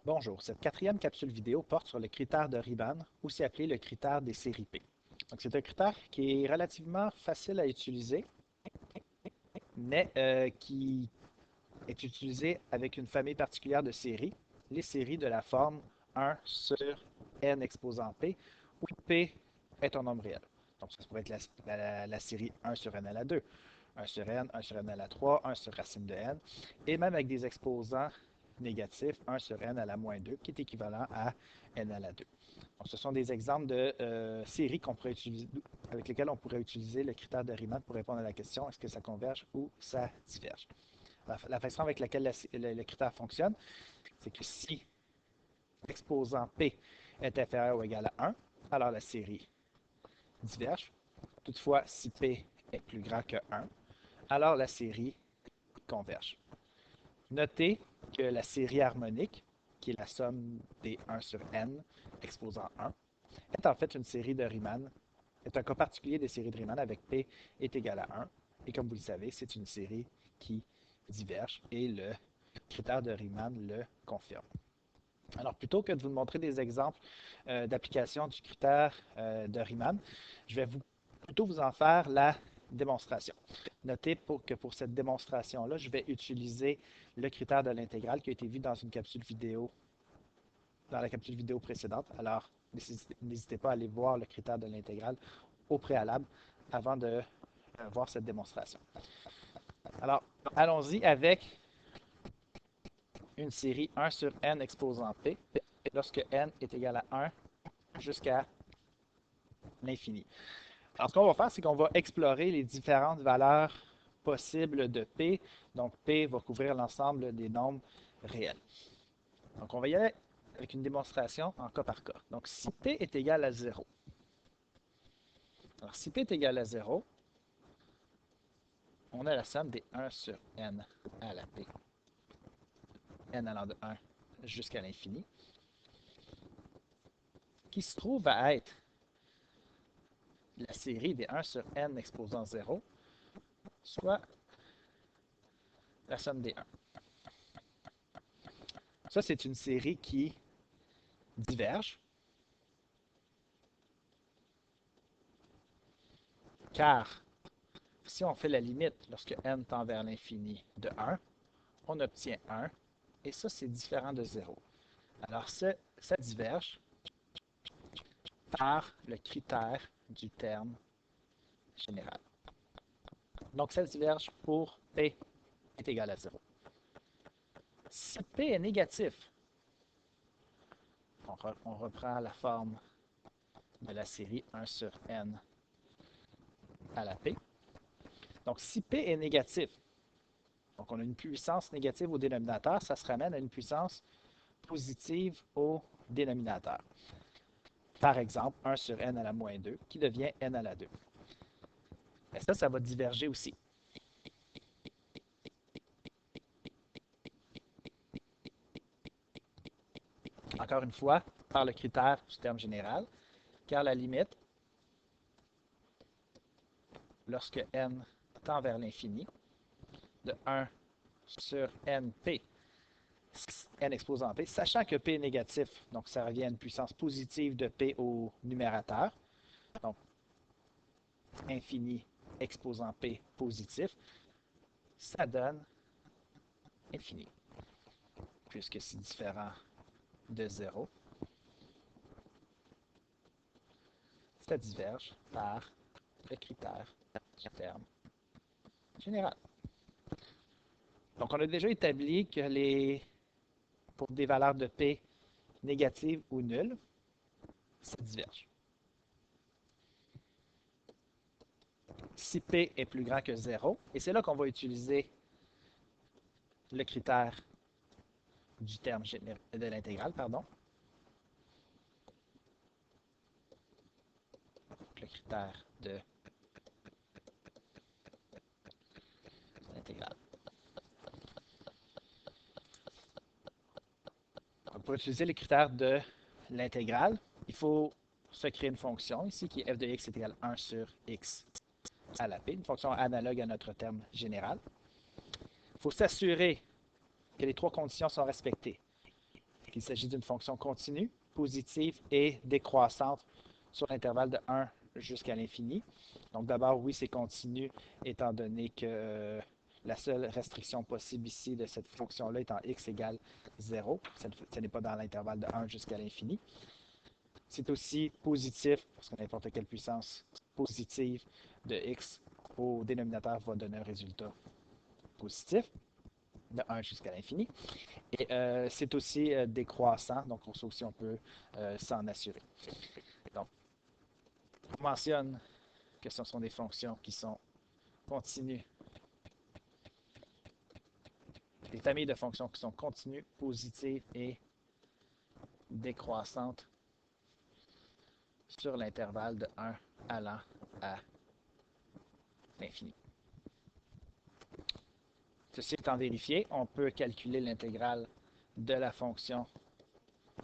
Bonjour, cette quatrième capsule vidéo porte sur le critère de Riemann, aussi appelé le critère des séries P. Donc, c'est un critère qui est relativement facile à utiliser, mais qui est utilisé avec une famille particulière de séries, les séries de la forme 1 sur n exposant P, où P est un nombre réel. Donc, ça pourrait être la série 1 sur n à la 2, 1 sur n, 1 sur n à la 3, 1 sur racine de n, et même avec des exposants négatifs, 1 sur n à la moins 2, qui est équivalent à n à la 2. Donc, ce sont des exemples de séries qu'on pourrait utiliser, avec lesquelles on pourrait utiliser le critère de Riemann pour répondre à la question est-ce que ça converge ou ça diverge. La façon avec laquelle le critère fonctionne, c'est que si l'exposant P est inférieur ou égal à 1, alors la série diverge. Toutefois, si P est plus grand que 1, alors la série converge. Notez que la série harmonique, qui est la somme des 1 sur n exposant 1, est en fait une série de Riemann, est un cas particulier des séries de Riemann avec P est égal à 1. Et comme vous le savez, c'est une série qui diverge et le critère de Riemann le confirme. Alors, plutôt que de vous montrer des exemples d'application du critère de Riemann, je vais plutôt vous en faire la démonstration. Notez que pour cette démonstration-là, je vais utiliser le critère de l'intégrale qui a été vu dans une capsule vidéo, dans la capsule vidéo précédente. Alors, n'hésitez pas à aller voir le critère de l'intégrale au préalable avant de voir cette démonstration. Alors, allons-y avec une série 1 sur n exposant P lorsque n est égal à 1 jusqu'à l'infini. Alors, ce qu'on va faire, c'est qu'on va explorer les différentes valeurs possibles de P. Donc, P va couvrir l'ensemble des nombres réels. Donc, on va y aller avec une démonstration en cas par cas. Donc, si P est égal à 0, alors si P est égal à 0, on a la somme des 1 sur n à la P, n allant de 1 jusqu'à l'infini, qui se trouve à être la série des 1 sur n exposant 0, soit la somme des 1. Ça, c'est une série qui diverge, car si on fait la limite lorsque n tend vers l'infini de 1, on obtient 1, et ça, c'est différent de 0. Alors, ça diverge par le critère du terme général. Donc, ça diverge pour P est égal à 0. Si P est négatif, on reprend la forme de la série 1 sur n à la P. Donc, si P est négatif, donc on a une puissance négative au dénominateur, ça se ramène à une puissance positive au dénominateur. Par exemple, 1 sur n à la moins 2, qui devient n à la 2. Et ça va diverger aussi. Encore une fois, par le critère du terme général, car la limite, lorsque n tend vers l'infini, de 1 sur np, n exposant p, sachant que p est négatif, donc ça revient à une puissance positive de p au numérateur, donc infini exposant p positif, ça donne infini, puisque c'est différent de 0. Ça diverge par le critère du terme général. Donc, on a déjà établi que pour des valeurs de P négatives ou nulles, ça diverge. Si P est plus grand que 0, et c'est là qu'on va utiliser le critère du terme de l'intégrale, pardon. Le critère de l'intégrale. Pour utiliser les critères de l'intégrale, il faut se créer une fonction ici qui est f de x est égal à 1 sur x à la p, une fonction analogue à notre terme général. Il faut s'assurer que les trois conditions sont respectées. qu'il s'agit d'une fonction continue, positive et décroissante sur l'intervalle de 1 jusqu'à l'infini. Donc d'abord, oui, c'est continu, étant donné que la seule restriction possible ici de cette fonction-là est en x égale 0. Ce n'est pas dans l'intervalle de 1 jusqu'à l'infini. C'est aussi positif, parce que n'importe quelle puissance positive de x au dénominateur va donner un résultat positif de 1 jusqu'à l'infini. Et c'est aussi décroissant, donc ça aussi on peut s'en assurer. Donc, on mentionne que ce sont des fonctions qui sont continues, des familles de fonctions qui sont continues, positives et décroissantes sur l'intervalle de 1 allant à l'infini. Ceci étant vérifié, on peut calculer l'intégrale de la fonction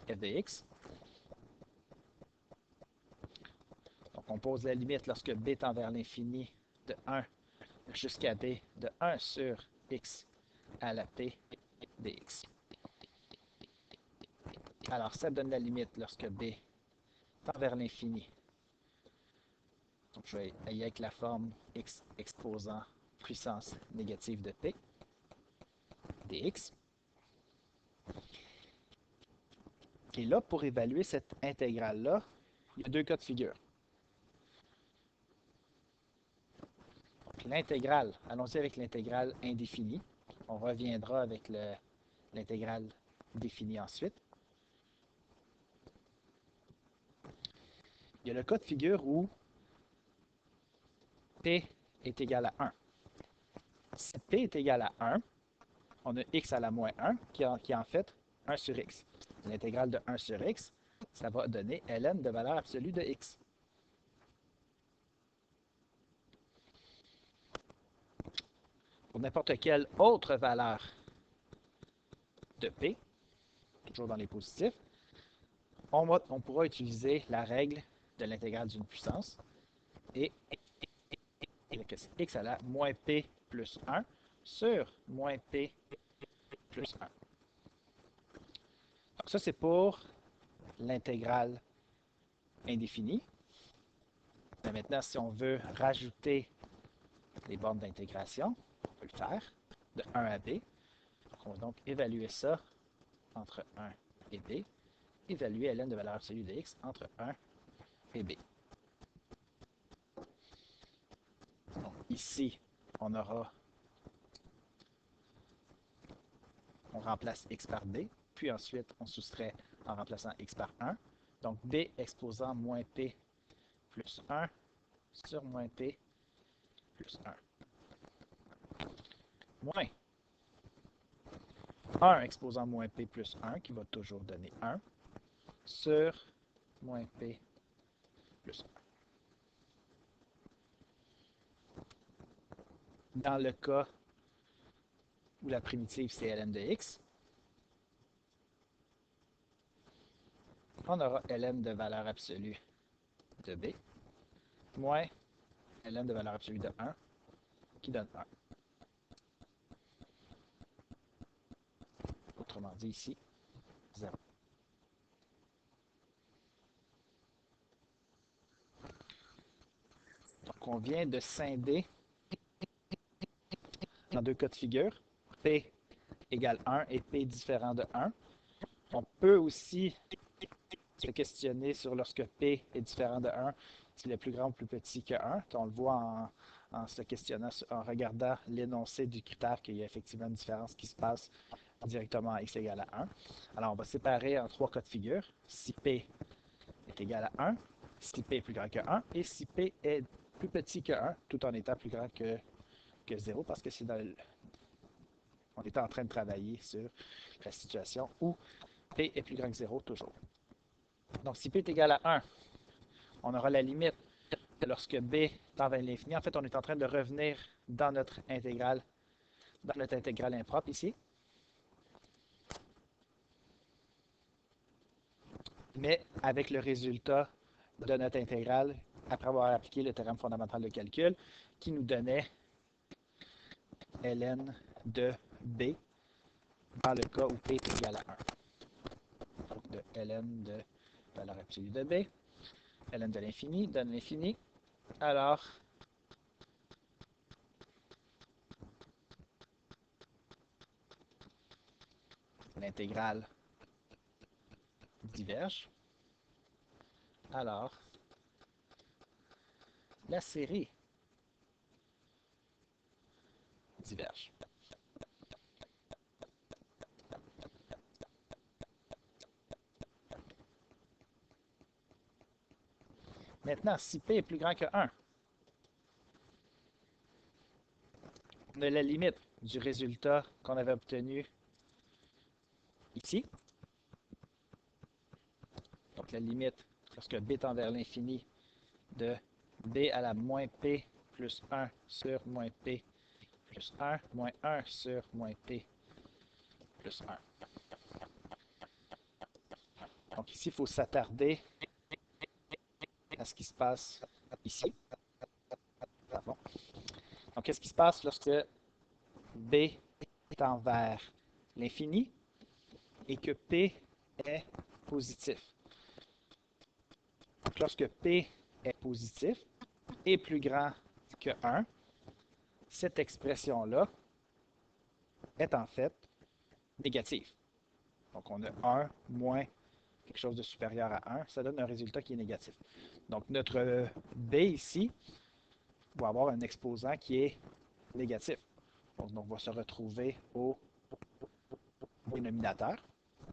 f de x. Donc, on pose la limite lorsque b tend vers l'infini de 1 jusqu'à b de 1 sur x à la p dx. Alors, ça donne la limite lorsque b tend vers l'infini. Donc, je vais aller avec la forme x exposant puissance négative de p dx. Et là, pour évaluer cette intégrale-là, il y a deux cas de figure. L'intégrale, allons-y avec l'intégrale indéfinie. On reviendra avec l'intégrale définie ensuite. Il y a le cas de figure où p est égal à 1. Si p est égal à 1, on a x à la moins 1 qui est en fait 1 sur x. L'intégrale de 1 sur x, ça va donner ln de valeur absolue de x. Pour n'importe quelle autre valeur de p, toujours dans les positifs, on pourra utiliser la règle de l'intégrale d'une puissance et que c'est x à la moins p plus 1 sur moins p plus 1. Donc ça, c'est pour l'intégrale indéfinie. Mais maintenant, si on veut rajouter les bornes d'intégration, on peut le faire de 1 à b. Donc on va donc évaluer ça entre 1 et b. Évaluer ln de valeur absolue de x entre 1 et b. Donc ici, on remplace x par b, puis ensuite on soustrait en remplaçant x par 1. Donc b exposant moins p plus 1 sur moins p plus 1. Moins 1 exposant moins p plus 1, qui va toujours donner 1, sur moins p plus 1. Dans le cas où la primitive c'est ln de x, on aura ln de valeur absolue de b, moins ln de valeur absolue de 1, qui donne 1. Autrement dit ici, 0. Donc on vient de scinder dans deux cas de figure, p égale 1 et p différent de 1. On peut aussi se questionner sur lorsque p est différent de 1, s'il est plus grand ou plus petit que 1. On le voit en se questionnant, en regardant l'énoncé du critère qu'il y a effectivement une différence qui se passe directement à x égale à 1. Alors, on va séparer en trois cas de figure. Si p est égal à 1, si p est plus grand que 1, et si p est plus petit que 1, tout en étant plus grand que 0, parce que c'est on était en train de travailler sur la situation où p est plus grand que 0 toujours. Donc, si p est égal à 1, on aura la limite lorsque b tend vers l'infini. En fait, on est en train de revenir dans notre intégrale impropre ici. Mais avec le résultat de notre intégrale, après avoir appliqué le théorème fondamental de calcul, qui nous donnait ln de b dans le cas où p est égal à 1. ln de valeur absolue de b, ln de l'infini donne l'infini. Alors, l'intégrale diverge. Alors, la série diverge. Maintenant, si p est plus grand que 1, on a la limite du résultat qu'on avait obtenu ici. Donc la limite, lorsque b tend vers l'infini, de b à la moins p plus 1 sur moins p plus 1, moins 1 sur moins p plus 1. Donc ici, il faut s'attarder à ce qui se passe ici. Pardon. Donc, qu'est-ce qui se passe lorsque b tend vers l'infini et que p est positif? Donc, lorsque p est positif et plus grand que 1, cette expression-là est en fait négative. Donc, on a 1 moins quelque chose de supérieur à 1, ça donne un résultat qui est négatif. Donc, notre b ici va avoir un exposant qui est négatif. Donc, on va se retrouver au dénominateur.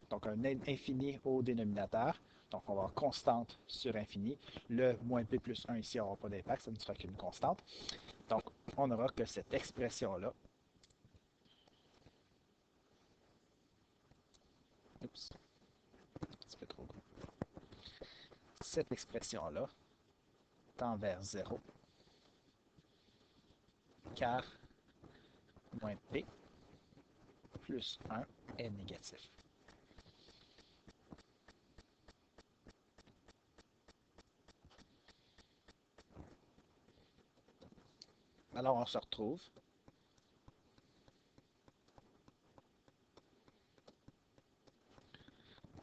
Donc, un infini au dénominateur. Donc, on va avoir constante sur infini. Le moins p plus 1 ici n'aura pas d'impact, ça ne sera qu'une constante. Donc, on n'aura que cette expression-là. Oups. Un petit peu trop gros. Cette expression-là tend vers 0, car moins p plus 1 est négatif. Alors, on se retrouve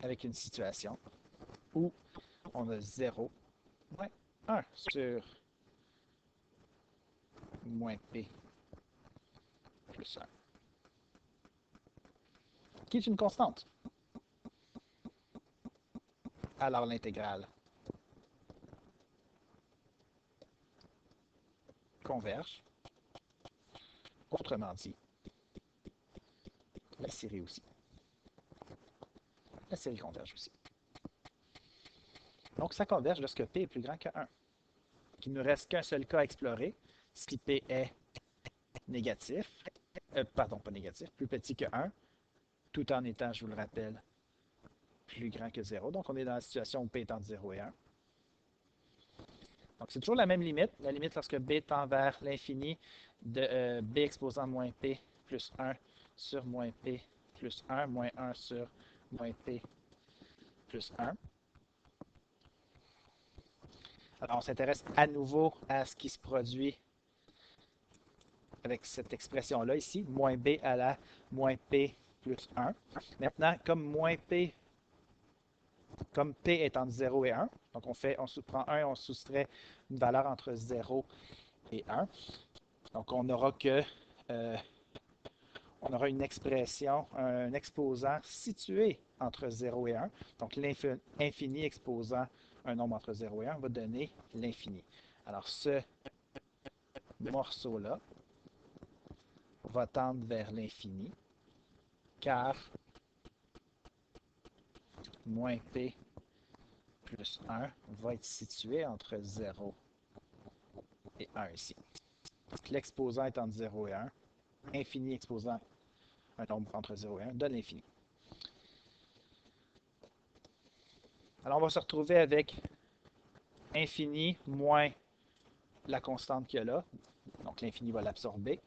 avec une situation où on a 0 moins 1 sur moins p plus 1, qui est une constante. Alors l'intégrale converge. Autrement dit, la série aussi. La série converge aussi. Donc ça converge lorsque p est plus grand que 1. Il ne nous reste qu'un seul cas à explorer, si p est négatif, pardon, pas négatif, plus petit que 1, tout en étant, je vous le rappelle, plus grand que 0. Donc on est dans la situation où p est entre 0 et 1. Donc c'est toujours la même limite, la limite lorsque b tend vers l'infini de b exposant moins p plus 1 sur moins p plus 1, moins 1 sur moins p plus 1. Alors on s'intéresse à nouveau à ce qui se produit avec cette expression-là ici, moins b à la moins p plus 1. Maintenant, comme p est entre 0 et 1, donc on prend 1 et on soustrait une valeur entre 0 et 1. Donc on aura une expression, un exposant situé entre 0 et 1. Donc l'infini exposant un nombre entre 0 et 1 va donner l'infini. Alors ce morceau-là va tendre vers l'infini, car moins p plus 1 va être situé entre 0 et 1 ici. L'exposant est entre 0 et 1. Infini exposant un nombre entre 0 et 1 donne l'infini. Alors, on va se retrouver avec infini moins la constante qu'il y a là. Donc, l'infini va l'absorber.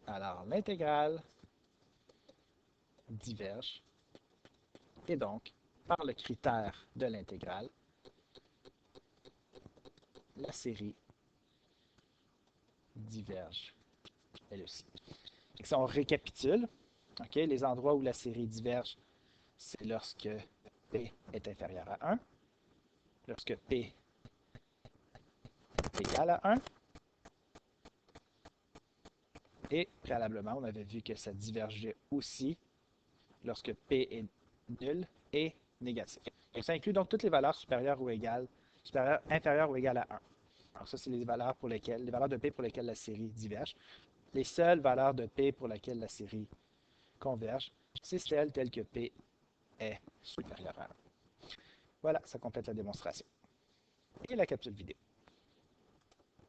Alors, l'intégrale diverge. Et donc, par le critère de l'intégrale, la série diverge elle aussi. Et si on récapitule, OK? Les endroits où la série diverge, c'est lorsque P est inférieur à 1, lorsque P est égal à 1, et préalablement, on avait vu que ça divergeait aussi lorsque P est nul et négatif. Donc, ça inclut donc toutes les valeurs supérieures ou égales, inférieures ou égales à 1. Alors ça, c'est les valeurs de P pour lesquelles la série diverge. Les seules valeurs de P pour lesquelles la série converge, c'est celles telles que P est supérieur à 1. Voilà, ça complète la démonstration. Et la capsule vidéo.